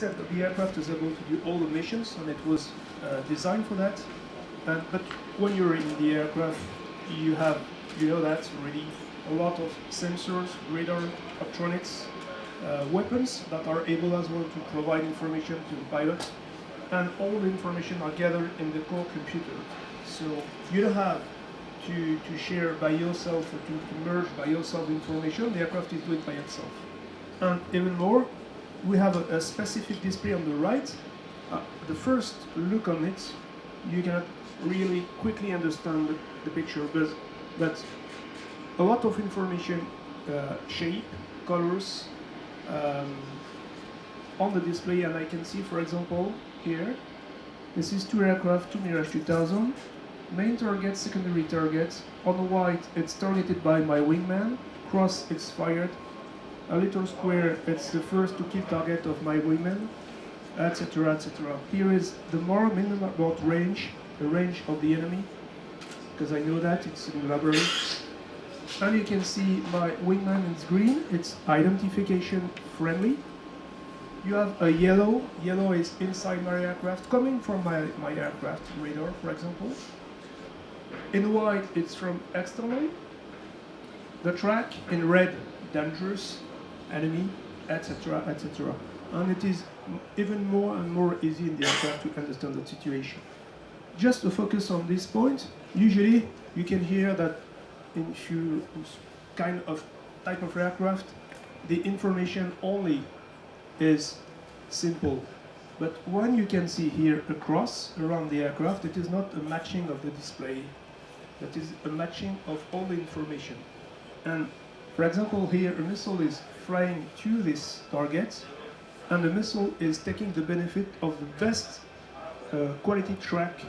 said, the aircraft is able to do all the missions, and it was designed for that. But when you're in the aircraft, you know that already, a lot of sensors, radar, optronics, weapons that are able as well to provide information to the pilot, and all the information are gathered in the core computer. So you don't have to share by yourself or to merge by yourself information. The aircraft is doing it by itself. And even more, we have a specific display on the right. The first look on it, you can really quickly understand the picture, but a lot of information, shape, colors, on the display, and I can see, for example, here, this is two aircraft, two Mirage 2000, main target, secondary target. On the white, it's targeted by my wingman, cross, it's fired, a little square, it's the first to kill target of my wingman, etc., etc. Here is the more minimum about range, the range of the enemy, because I know that, it's in the library. And you can see my wingman is green, it's identification friendly. You have a yellow is inside my aircraft, coming from my aircraft radar, for example. In white, it's from externally. The track in red, dangerous, enemy, etc., etc. And it is even more and more easy in the aircraft to understand the situation. Just to focus on this point, usually you can hear that in few kind of type of aircraft, the information only is simple. But when you can see here across around the aircraft, it is not a matching of the display, that is a matching of all the information. And for example, here a missile is flying to this target, and the missile is taking the benefit of the best quality track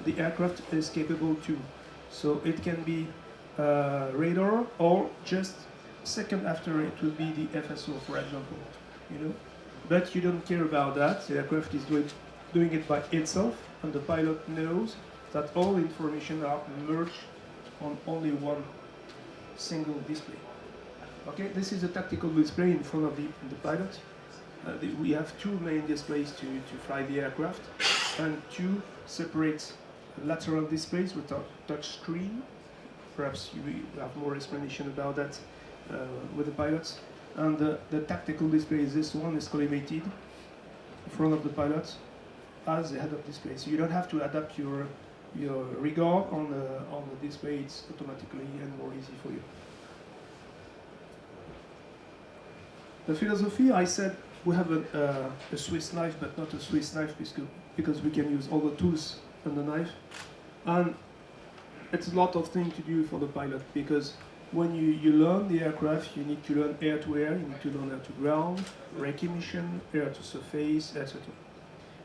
the aircraft is capable to. So it can be radar, or just second after it will be the FSO, for example, you know. But you don't care about that. The aircraft is doing it by itself, and the pilot knows that all information are merged on only one single display. Okay, this is a tactical display in front of the pilot. We have two main displays to fly the aircraft, and two separate lateral displays with a touch screen. Perhaps you have more explanation about that with the pilots. And the tactical display is this one, is collimated in front of the pilot as the head-up display. So you don't have to adapt your regard on the display. It's automatically and more easy for you. The philosophy, I said, we have a Swiss knife, but not a Swiss knife because we can use all the tools on the knife. And it's a lot of things to do for the pilot, because when you learn the aircraft, you need to learn air-to-air, you need to learn air-to-ground, rake emission, air-to-surface, etc.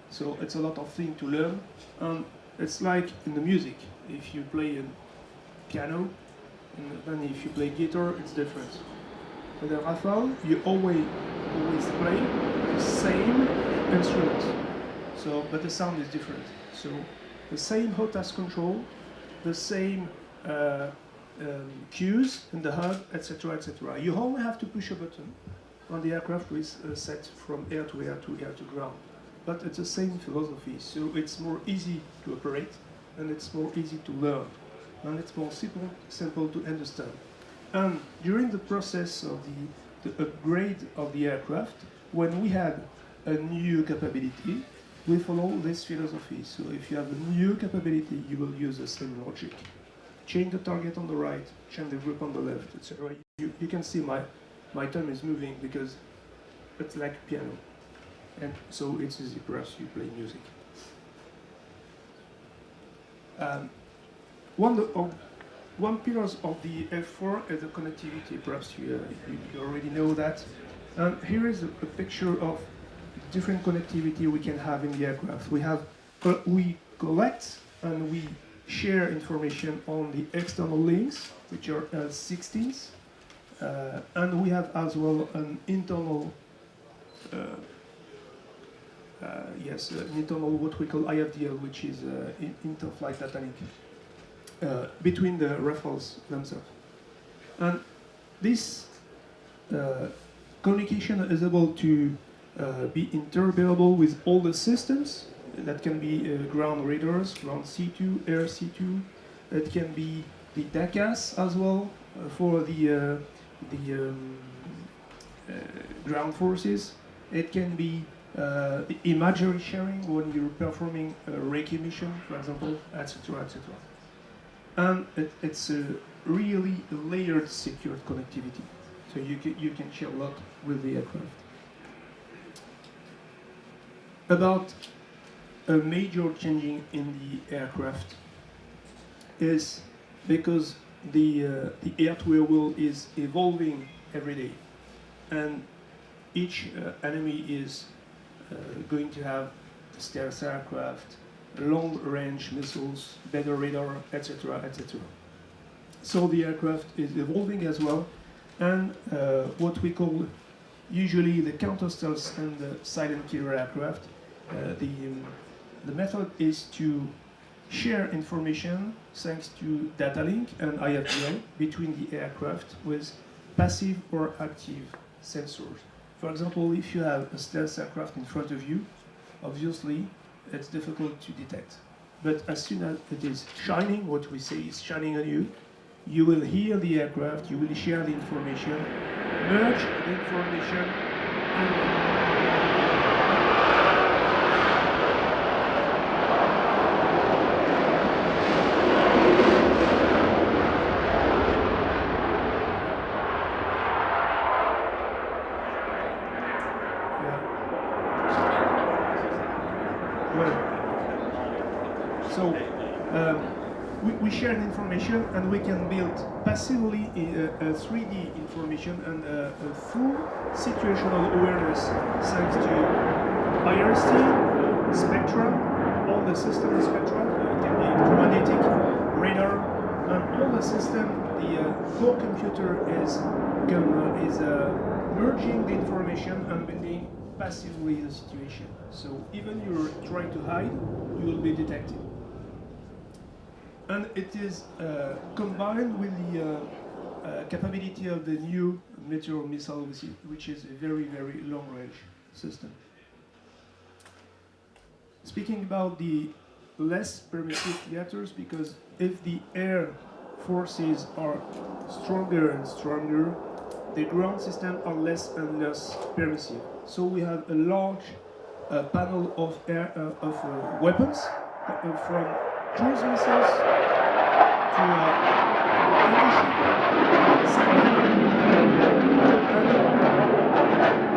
So it's a lot of things to learn, and it's like in the music. If you play a piano, and then if you play guitar, it's different. With the Rafale, you always play the same instrument, but the sound is different. So the same HOTAS control, the same cues in the hub, etc., etc. You only have to push a button on the aircraft is set from air to air to air to ground. But it's the same philosophy, so it's more easy to operate, and it's more easy to learn, and it's more simple to understand. And during the process of the upgrade of the aircraft, when we had a new capability, we follow this philosophy. So if you have a new capability, you will use the same logic. Change the target on the right, change the group on the left, etc. You can see my thumb is moving because it's like piano. And so it's easy, perhaps you play music. One pillar of the F4 is the connectivity. Perhaps you already know that. And here is a picture of different connectivity we can have in the aircraft. We collect and we share information on the external links, which are L16s, and we have as well an internal, internal what we call IFDL, which is inter-flight data link between the Rafales themselves. And this communication is able to be interoperable with all the systems. That can be ground radars, ground C2, air C2. It can be the DACAS as well for the ground forces. It can be the imagery sharing when you're performing a recce mission, for example, etc., etc. And it's a really layered secured connectivity. So you can share a lot with the aircraft. About a major changing in the aircraft is because the air-to-air world is evolving every day, and each enemy is going to have stealth aircraft, long-range missiles, better radar, etc., etc. So the aircraft is evolving as well, and what we call usually the counter-stealth and the silent killer aircraft, the method is to share information thanks to data link and IFDL between the aircraft with passive or active sensors. For example, if you have a stealth aircraft in front of you, obviously it's difficult to detect. But as soon as it is shining, what we say is shining on you, you will hear the aircraft, you will share the information, merge the information, and we share the information, and we can build passively a 3D information and a full situational awareness thanks to IRC, spectra, all the system spectra, it can be electromagnetic, radar, and all the system, the core computer is merging the information and building passively the situation. So even you're trying to hide, you will be detected. And it is combined with the capability of the new meteor missile, which is a very, very long-range system. Speaking about the less permissive theaters, because if the air forces are stronger and stronger, the ground systems are less and less permissive. So we have a large panel of weapons from cruise missiles to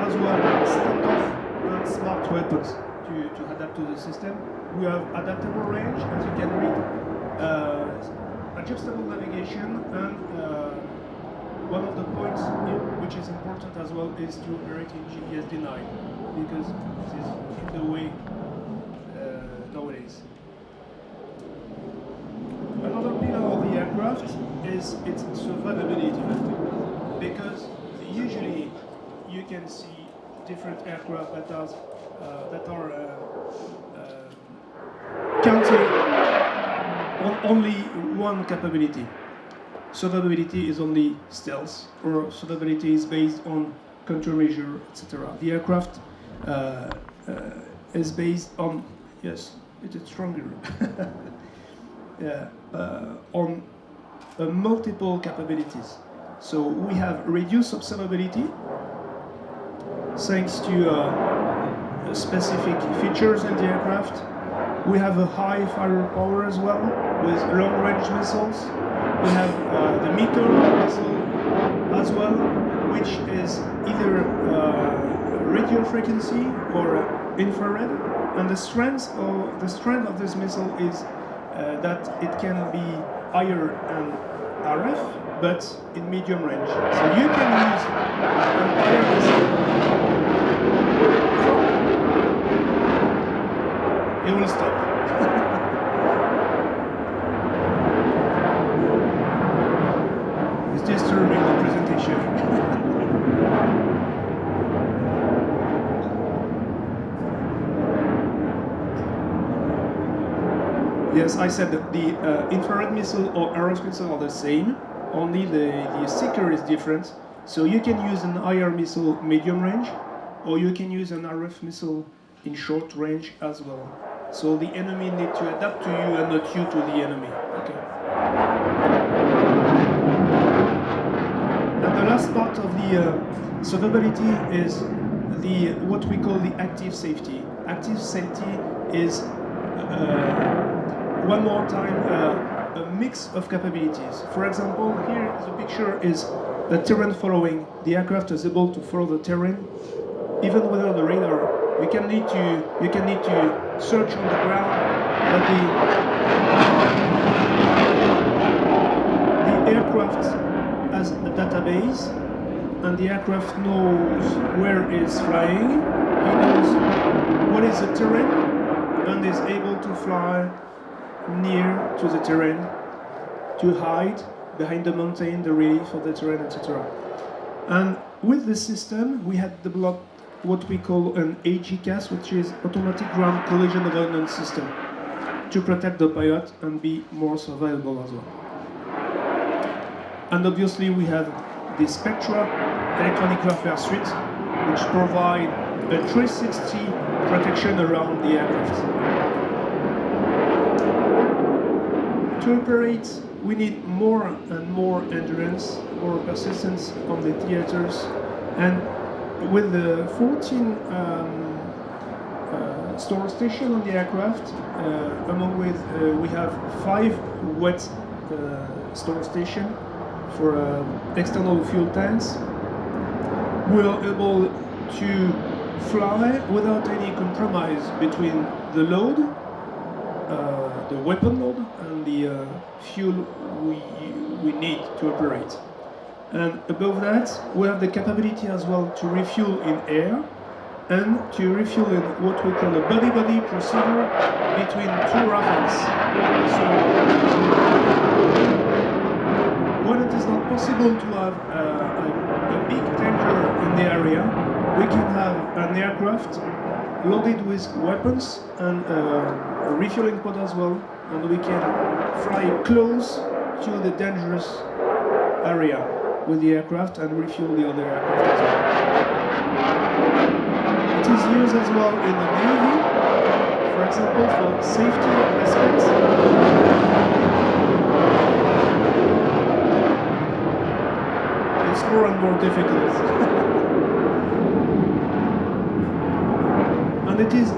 as well standoff and smart weapons to adapt to the system. We have adaptable range, as you can read, adjustable navigation, and one of the points which is important as well is to operate in GPS denied, because this is the way nowadays. Another pillar of the aircraft is its survivability, because usually you can see different aircraft that are counting on only one capability. Survivability is only stealth, or survivability is based on countermeasure, etc. The aircraft is based on, yes, it is stronger. On multiple capabilities. So we have reduced observability thanks to specific features in the aircraft. We have a high firepower as well with long-range missiles. We have the meteor missile as well, which is either radio frequency or infrared. And the strength of this missile is that it can be higher than RF, but in medium range. So you can use an higher missile. It will stop. It's disturbing the presentation. Yes, I said that the infrared missile or RF missile are the same, only the seeker is different. So you can use an IR missile medium range, or you can use an RF missile in short range as well. So the enemy need to adapt to you and not you to the enemy. Okay. And the last part of the survivability is the what we call the active safety. Active safety is one more time a mix of capabilities. For example, here the picture is the terrain following. The aircraft is able to follow the terrain even without the radar. You can need to search on the ground, but the aircraft has a database, and the aircraft knows where it's flying. He knows what is the terrain, and is able to fly near to the terrain, to hide behind the mountain, the relief of the terrain, etc. And with this system, we had developed what we call an AGCAS, which is Automatic Ground Collision Avoidance System, to protect the pilot and be more survivable as well. And obviously we have the Spectra electronic warfare suite, which provide a 360 protection around the aircraft. To operate, we need more and more endurance, more persistence on the theaters, and with the 14 store stations on the aircraft, among with we have 5 wet store stations for external fuel tanks. We are able to fly without any compromise between the load, the weapon load, and the fuel we need to operate. And above that, we have the capability as well to refuel in air and to refuel in what we call a body-body procedure between 2 Rafales. So, when it is not possible to have a big tanker in the area, we can have an aircraft loaded with weapons and a refueling pod as well, and we can fly close to the dangerous area with the aircraft and refuel the other aircraft as well. It is used as well in the Navy, for example, for safety aspects. It's more and more difficult. And it is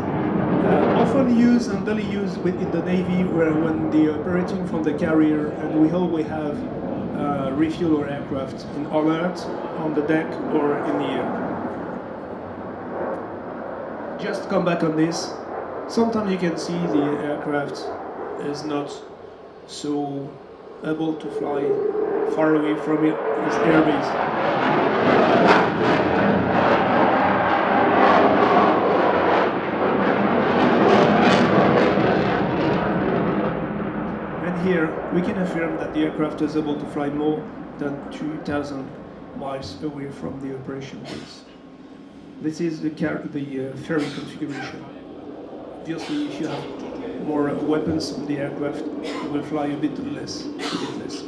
often used and daily used in the Navy when they are operating from the carrier, and we always have refuel our aircraft in alert, on the deck, or in the air. Just come back on this. Sometimes you can see the aircraft is not so able to fly far away from its airbase. Here, we can affirm that the aircraft is able to fly more than 2,000 miles away from the operation base. This is the ferry configuration. Obviously, if you have more weapons on the aircraft, you will fly a bit less,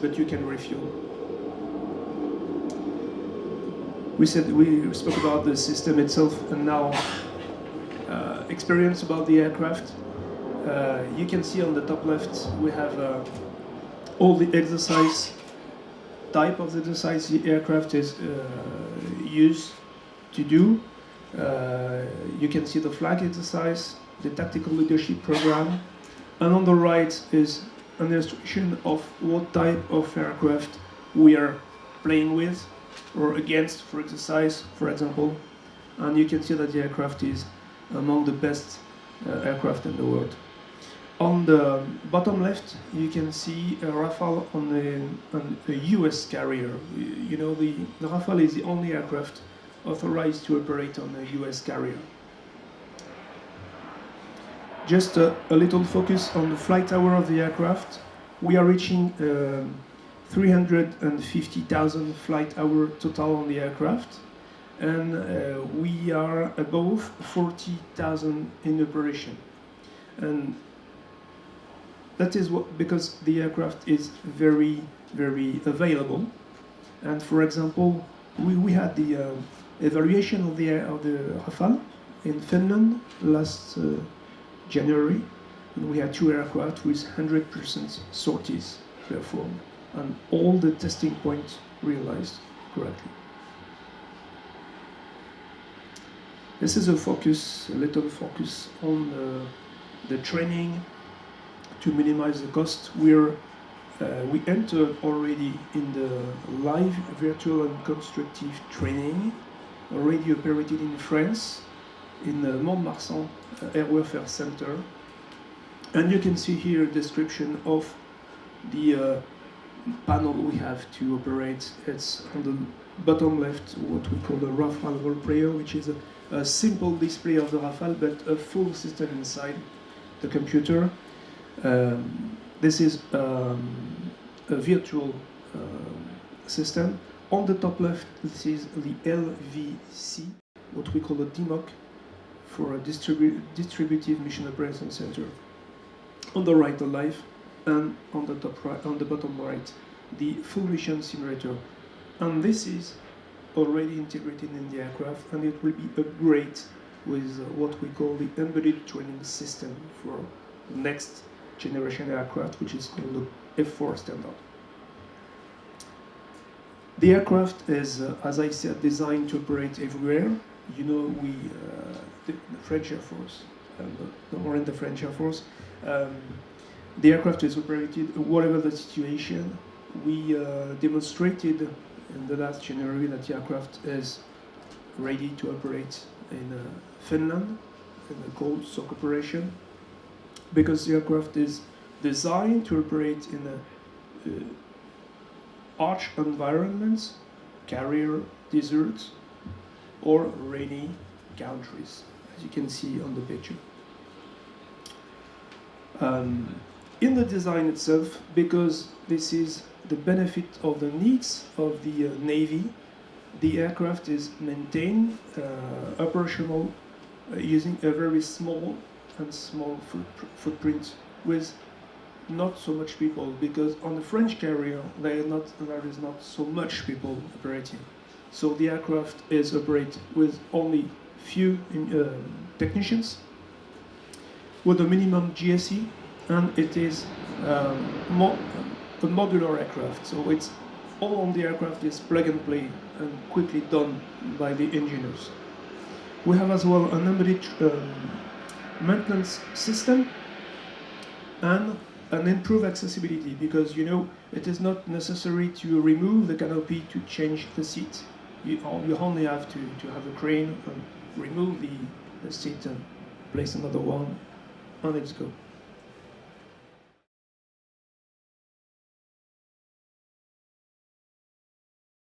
but you can refuel. We spoke about the system itself, and now experience about the aircraft. You can see on the top left we have all the exercise, type of the exercise the aircraft is used to do. You can see the flag exercise, the tactical leadership program, and on the right is an illustration of what type of aircraft we are playing with or against for exercise, for example. And you can see that the aircraft is among the best aircraft in the world. On the bottom left, you can see a Rafale on a US carrier. You know, the Rafale is the only aircraft authorized to operate on a US carrier. Just a little focus on the flight hour of the aircraft. We are reaching 350,000 flight hour total on the aircraft, and we are above 40,000 in operation. And that is because the aircraft is very, very available. And for example, we had the evaluation of the Rafale in Finland last January, and we had 2 aircraft with 100% sorties performed, and all the testing points realized correctly. This is a little focus on the training to minimize the cost. We entered already in the live virtual and constructive training, already operated in France, in the Mont-de-Marsan Air Warfare Center. And you can see here a description of the panel we have to operate. It's on the bottom left, what we call the Rafale role player, which is a simple display of the Rafale, but a full system inside the computer. This is a virtual system. On the top left, this is the LVC, what we call a DMOC, for a distributive mission operations center. On the right, the live, and on the top right, on the bottom right, the full mission simulator. And this is already integrated in the aircraft, and it will be upgraded with what we call the embedded training system for the next generation aircraft, which is called the F4 standard. The aircraft is, as I said, designed to operate everywhere. You know, the French Air Force, or in the French Air Force, the aircraft is operated whatever the situation. We demonstrated in the last January that the aircraft is ready to operate in Finland, in a cold soak operation, because the aircraft is designed to operate in harsh environments, carrier deserts, or rainy countries, as you can see on the picture. In the design itself, because this is the benefit of the needs of the Navy, the aircraft is maintained operational using a very small footprint with not so much people, because on the French carrier there is not so much people operating. So the aircraft is operated with only few technicians, with a minimum GSE, and it is a modular aircraft. So it's all on the aircraft is plug and play and quickly done by the engineers. We have as well an embedded maintenance system and an improved accessibility, because you know it is not necessary to remove the canopy to change the seat. You only have to have a crane and remove the seat and place another one, and let's go.